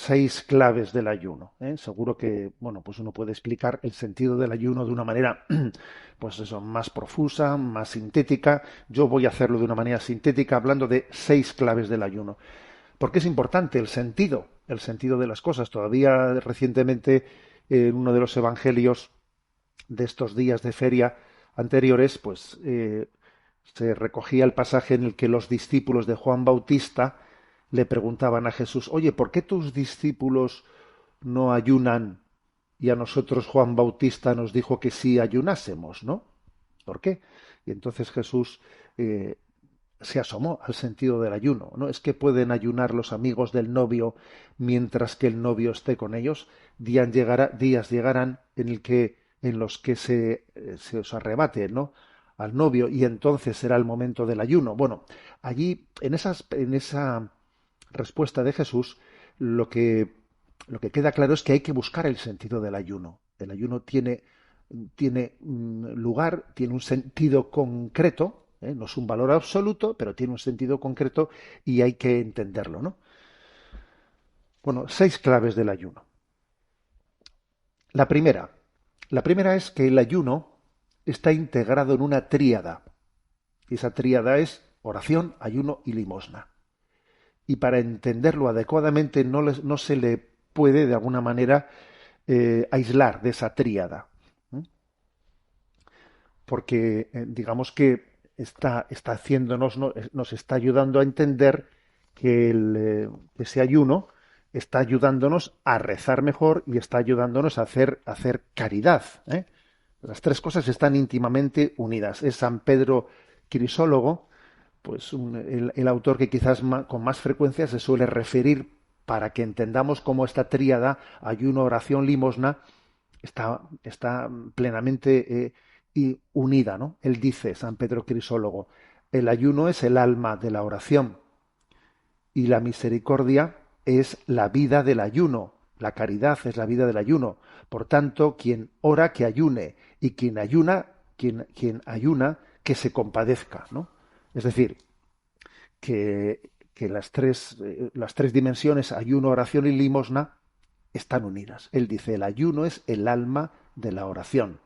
6 claves del ayuno, ¿eh? Seguro que, bueno, pues uno puede explicar el sentido del ayuno de una manera, pues eso, más profusa, más sintética. Yo voy a hacerlo de una manera sintética, hablando de 6 claves del ayuno. Porque es importante el sentido de las cosas. Todavía recientemente, en uno de los evangelios de estos días de feria anteriores, pues se recogía el pasaje en el que los discípulos de Juan Bautista le preguntaban a Jesús: oye, ¿por qué tus discípulos no ayunan y a nosotros Juan Bautista nos dijo que sí ayunásemos, ¿no? ¿Por qué? Y entonces Jesús eh, se asomó al sentido del ayuno, ¿no? Es que pueden ayunar los amigos del novio mientras que el novio esté con ellos. Días llegarán en los que se os arrebate, ¿no?, al novio, y entonces será el momento del ayuno. Bueno, allí, en esa respuesta de Jesús, lo que, lo que queda claro es que hay que buscar el sentido del ayuno. El ayuno tiene lugar, tiene un sentido concreto, ¿eh? No es un valor absoluto, pero tiene un sentido concreto y hay que entenderlo, ¿no? Bueno, 6 claves del ayuno. La primera, la primera es que el ayuno está integrado en una tríada. Y esa tríada es oración, ayuno y limosna. Y para entenderlo adecuadamente no se le puede, de alguna manera, aislar de esa tríada. ¿Mm? Porque digamos que está haciéndonos, nos está ayudando a entender que ese ayuno está ayudándonos a rezar mejor y está ayudándonos a hacer caridad, ¿eh? Las tres cosas están íntimamente unidas. Es San Pedro Crisólogo, pues el autor que quizás con más frecuencia se suele referir para que entendamos cómo esta tríada, ayuno, oración, limosna, está plenamente y unida, ¿no? Él dice, San Pedro Crisólogo: el ayuno es el alma de la oración y la misericordia es la vida del ayuno. La caridad es la vida del ayuno. Por tanto, quien ora, que ayune, y quien ayuna, que se compadezca, ¿no? Es decir, que las tres dimensiones, ayuno, oración y limosna, están unidas. Él dice, el ayuno es el alma de la oración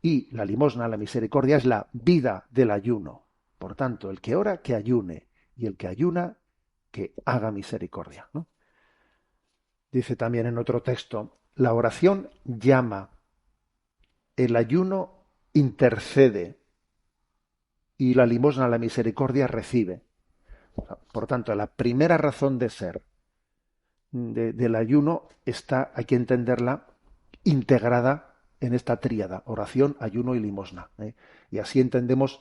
y la limosna, la misericordia, es la vida del ayuno. Por tanto, el que ora, que ayune, y el que ayuna, que haga misericordia, ¿no? Dice también en otro texto, la oración llama, el ayuno intercede y la limosna, la misericordia, recibe. Por tanto, la primera razón de ser del ayuno hay que entenderla integrada en esta tríada: oración, ayuno y limosna, ¿eh? Y así entendemos,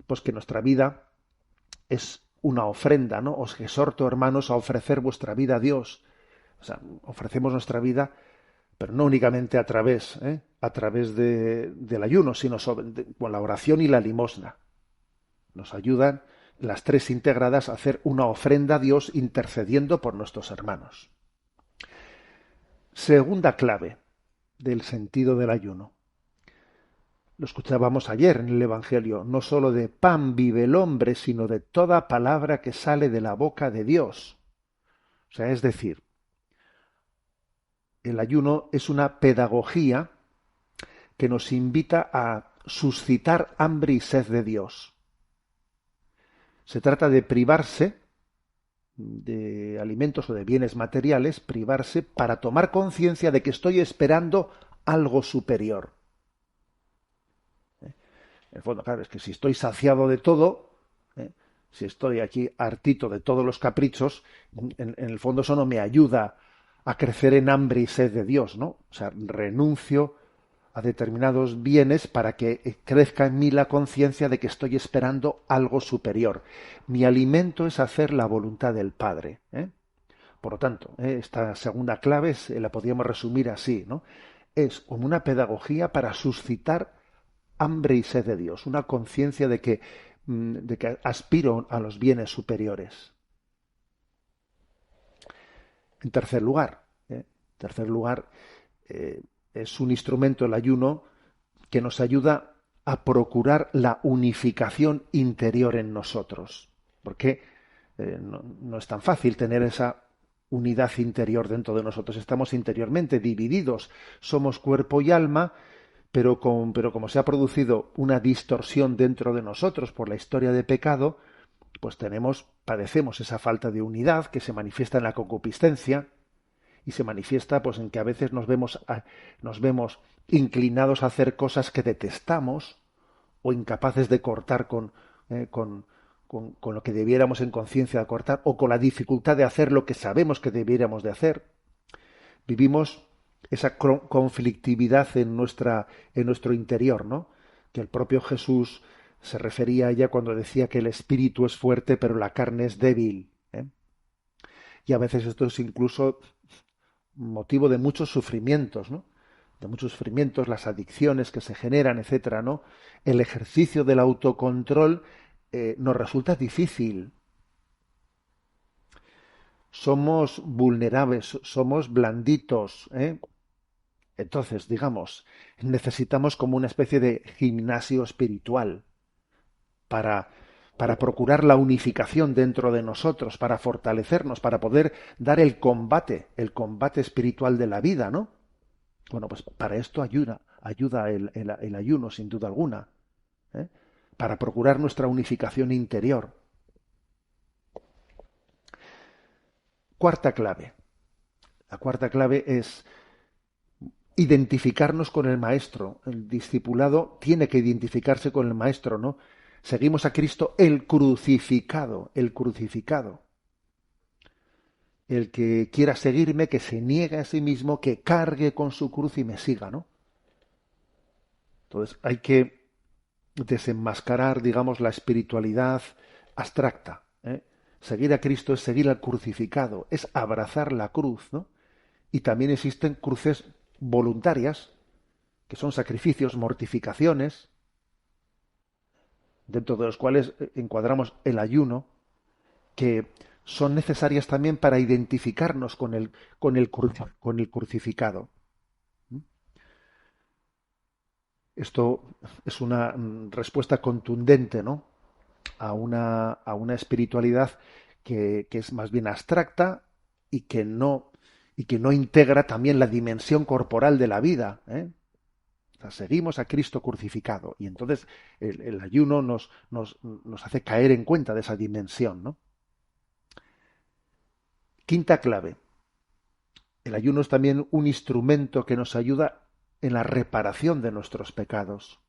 pues, que nuestra vida es una ofrenda, ¿no? Os exhorto, hermanos, a ofrecer vuestra vida a Dios. O sea, ofrecemos nuestra vida, pero no únicamente a través del ayuno, sino con la oración y la limosna. Nos ayudan las tres integradas a hacer una ofrenda a Dios intercediendo por nuestros hermanos. Segunda clave del sentido del ayuno. Lo escuchábamos ayer en el Evangelio: no sólo de pan vive el hombre, sino de toda palabra que sale de la boca de Dios. O sea, es decir, el ayuno es una pedagogía que nos invita a suscitar hambre y sed de Dios. Se trata de privarse de alimentos o de bienes materiales, privarse para tomar conciencia de que estoy esperando algo superior. En el fondo, claro, es que si estoy saciado de todo, ¿eh? Si estoy aquí hartito de todos los caprichos, en el fondo eso no me ayuda a crecer en hambre y sed de Dios, ¿no? O sea, renuncio a determinados bienes para que crezca en mí la conciencia de que estoy esperando algo superior. Mi alimento es hacer la voluntad del Padre, ¿eh? Por lo tanto, esta segunda clave la podríamos resumir así, ¿no? Es como una pedagogía para suscitar hambre y sed de Dios, una conciencia de que aspiro a los bienes superiores. En tercer lugar, es un instrumento, el ayuno, que nos ayuda a procurar la unificación interior en nosotros, porque no es tan fácil tener esa unidad interior dentro de nosotros. Estamos interiormente divididos. Somos cuerpo y alma, pero como se ha producido una distorsión dentro de nosotros por la historia de pecado, pues padecemos esa falta de unidad que se manifiesta en la concupiscencia y se manifiesta pues en que a veces nos vemos inclinados a hacer cosas que detestamos o incapaces de cortar con lo que debiéramos en conciencia cortar, o con la dificultad de hacer lo que sabemos que debiéramos de hacer. Vivimos esa conflictividad en nuestro interior, ¿no? Que el propio Jesús se refería a ella cuando decía que el espíritu es fuerte, pero la carne es débil, ¿eh? Y a veces esto es incluso motivo de muchos sufrimientos, ¿no? De muchos sufrimientos, las adicciones que se generan, etcétera, ¿no? El ejercicio del autocontrol nos resulta difícil. Somos vulnerables, somos blanditos, ¿eh? Entonces, digamos, necesitamos como una especie de gimnasio espiritual para, para procurar la unificación dentro de nosotros, para fortalecernos, para poder dar el combate espiritual de la vida, ¿no? Bueno, pues para esto ayuda el ayuno, sin duda alguna, ¿eh? Para procurar nuestra unificación interior. Cuarta clave. La cuarta clave es identificarnos con el maestro. El discipulado tiene que identificarse con el maestro, ¿no? Seguimos a Cristo el crucificado, el crucificado. El que quiera seguirme, que se niegue a sí mismo, que cargue con su cruz y me siga, ¿no? Entonces hay que desenmascarar, digamos, la espiritualidad abstracta, ¿eh? Seguir a Cristo es seguir al crucificado, es abrazar la cruz, ¿no? Y también existen cruces voluntarias, que son sacrificios, mortificaciones, dentro de los cuales encuadramos el ayuno, que son necesarias también para identificarnos con el crucificado. Esto es una respuesta contundente, ¿no? A una espiritualidad que es más bien abstracta y y que no integra también la dimensión corporal de la vida, ¿eh? O sea, seguimos a Cristo crucificado y entonces el ayuno nos hace caer en cuenta de esa dimensión, ¿no? Quinta clave. El ayuno es también un instrumento que nos ayuda en la reparación de nuestros pecados,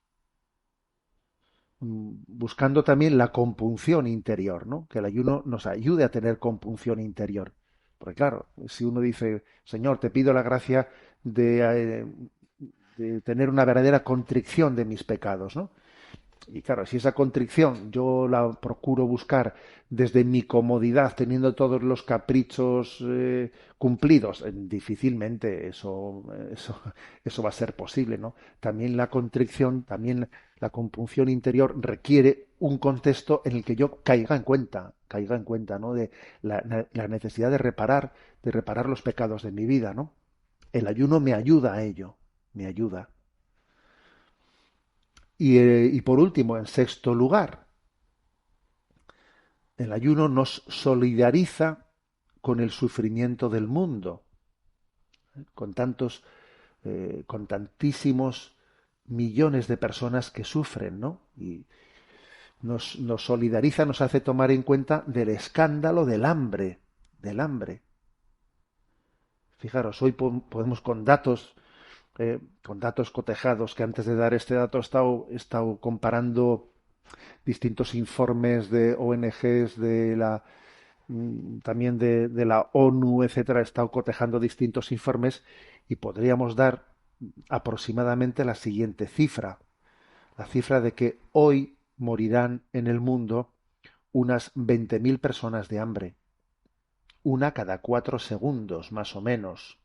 buscando también la compunción interior, ¿no? Que el ayuno nos ayude a tener compunción interior. Porque claro, si uno dice, Señor, te pido la gracia de tener una verdadera contrición de mis pecados, ¿no? Y claro, si esa contrición yo la procuro buscar desde mi comodidad, teniendo todos los caprichos cumplidos, difícilmente eso va a ser posible, ¿no? También la contrición, también la compunción interior requiere un contexto en el que yo caiga en cuenta, ¿no? De la necesidad de reparar los pecados de mi vida, ¿no? El ayuno me ayuda a ello, me ayuda. Y por último, en sexto lugar, el ayuno nos solidariza con el sufrimiento del mundo, con tantísimos millones de personas que sufren, ¿no? Y nos solidariza, nos hace tomar en cuenta del escándalo del hambre. Fijaros, hoy podemos con datos cotejados, que antes de dar este dato he estado comparando distintos informes de ONGs, también de la ONU, etcétera. He estado cotejando distintos informes y podríamos dar aproximadamente la siguiente cifra: la cifra de que hoy morirán en el mundo unas 20.000 personas de hambre, una cada 4 segundos, más o menos.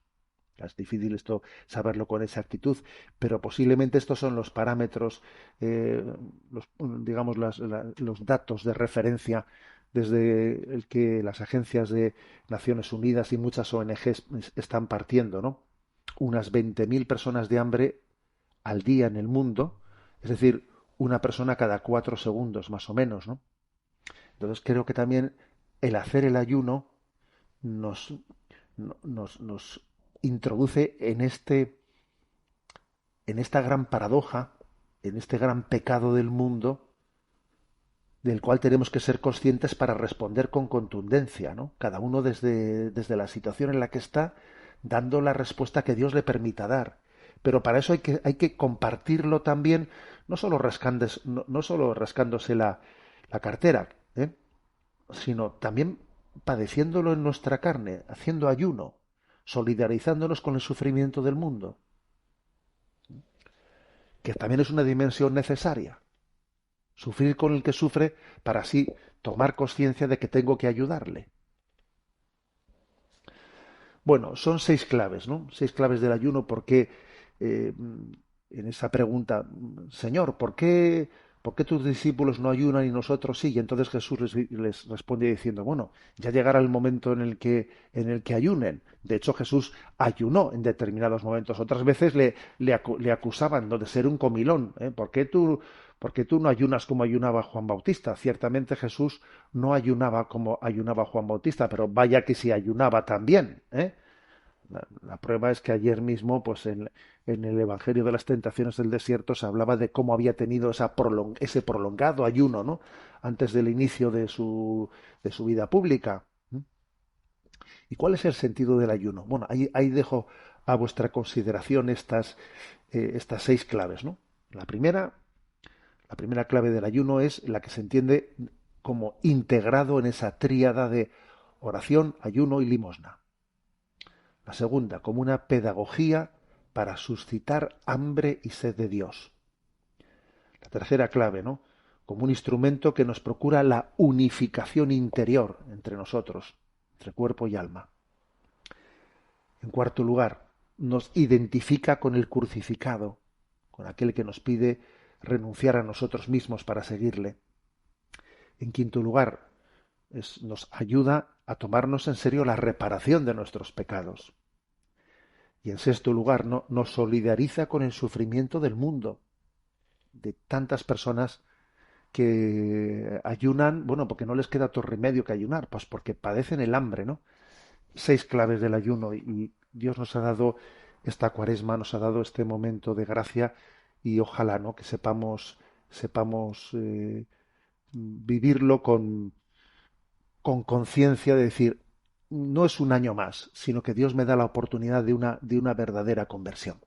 Es difícil esto saberlo con exactitud, pero posiblemente estos son los parámetros, digamos, los datos de referencia desde el que las agencias de Naciones Unidas y muchas ONGs están partiendo, ¿no? Unas 20.000 personas de hambre al día en el mundo, es decir, una persona cada 4 segundos, más o menos, ¿no? Entonces creo que también el hacer el ayuno nos, nos introduce en esta gran paradoja, en este gran pecado del mundo, del cual tenemos que ser conscientes para responder con contundencia, ¿no? Cada uno desde la situación en la que está, dando la respuesta que Dios le permita dar. Pero para eso hay que compartirlo también, no solo rascándose la cartera, ¿eh? Sino también padeciéndolo en nuestra carne, haciendo ayuno, solidarizándonos con el sufrimiento del mundo, que también es una dimensión necesaria. Sufrir con el que sufre para así tomar conciencia de que tengo que ayudarle. Bueno, son seis claves, ¿no? Seis claves del ayuno porque en esa pregunta, Señor, por qué tus discípulos no ayunan y nosotros sí? Y entonces Jesús les responde diciendo, bueno, ya llegará el momento en el que ayunen. De hecho, Jesús ayunó en determinados momentos. Otras veces le acusaban, ¿no?, de ser un comilón. ¿Eh? Por qué tú no ayunas como ayunaba Juan Bautista? Ciertamente Jesús no ayunaba como ayunaba Juan Bautista, pero vaya que si ayunaba también, ¿eh? La prueba es que ayer mismo, pues en el Evangelio de las Tentaciones del Desierto se hablaba de cómo había tenido ese prolongado ayuno, ¿no? Antes del inicio de su vida pública. ¿Mm? ¿Y cuál es el sentido del ayuno? Bueno, ahí dejo a vuestra consideración estas seis claves, ¿no? La primera, la primera clave del ayuno es la que se entiende como integrado en esa tríada de oración, ayuno y limosna. La segunda, como una pedagogía para suscitar hambre y sed de Dios. La tercera clave, ¿no? Como un instrumento que nos procura la unificación interior entre nosotros, entre cuerpo y alma. En cuarto lugar, nos identifica con el crucificado, con aquel que nos pide renunciar a nosotros mismos para seguirle. En quinto lugar, nos ayuda a tomarnos en serio la reparación de nuestros pecados. Y en sexto lugar, ¿no?, nos solidariza con el sufrimiento del mundo, de tantas personas que ayunan, bueno, porque no les queda otro remedio que ayunar, pues porque padecen el hambre, ¿no? Seis claves del ayuno y Dios nos ha dado esta cuaresma, nos ha dado este momento de gracia y ojalá, ¿no?, que sepamos vivirlo con conciencia de decir, no es un año más, sino que Dios me da la oportunidad de una verdadera conversión.